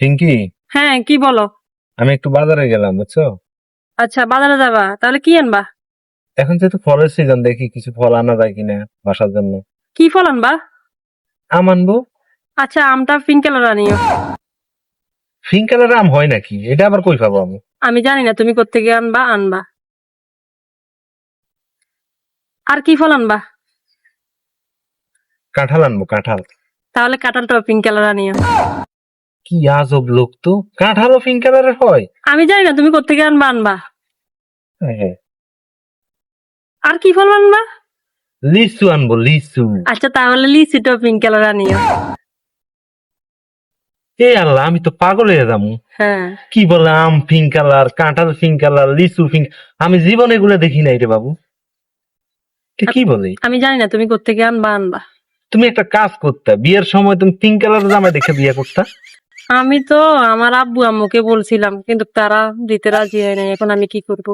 পিঙ্কি, হ্যাঁ, কি বলো? আমি একটু বাজারে গেলাম, বুঝছো? আচ্ছা, বাজারে যাবা? তাহলে কি আনবা? এখন যেহেতু ফলের সিজন, দেখি কিছু ফল আনা যায় কিনা বাসার জন্য। কি ফল আনবা? আম আনবো। আচ্ছা, আমটা পিঙ্ক কালার আনিও। পিঙ্ক কালার আম হয় নাকি? এটা আবার কই পাবো আমি? আমি জানি না তুমি কোত্থেকে আনবা, আনবা। আর কি ফল আনবা? কাঁঠাল আনবো, কাঁঠাল। তাহলে কাঁঠালটাও পিঙ্ক কালার আনিও। কি আজব লোক তো, কাঁঠালও পিঙ্ক কালারের হয়? আমি জানি না তুমি কোত্থেকে আনবা, আনবা। হ্যাঁ। আর কি ফল আনবা? লিচু আনবো, লিচু। আচ্ছা, তাহলে লিচিটাও পিঙ্ক কালার আনিও। এ আল্লাহ, আমি তো পাগল হয়ে যাবো। হ্যাঁ। কি বলে আম পিঙ্ক কালার, কাঁঠাল পিঙ্ক কালার, লিচু পিঙ্ক। আমি জীবনে এগুলো দেখি নাই রে বাবু। কি বলে? আমি জানি না তুমি কোত্থেকে আনবা, আনবা। তুমি একটা কাজ করতে, বিয়ের সময় তুমি পিঙ্ক কালার জামা দেখে বিয়ে করতা। আমি তো আমার আব্বু আম্মুকে বলছিলাম, কিন্তু তারা দিতে রাজি হয় নাই। এখন আমি কি করবো?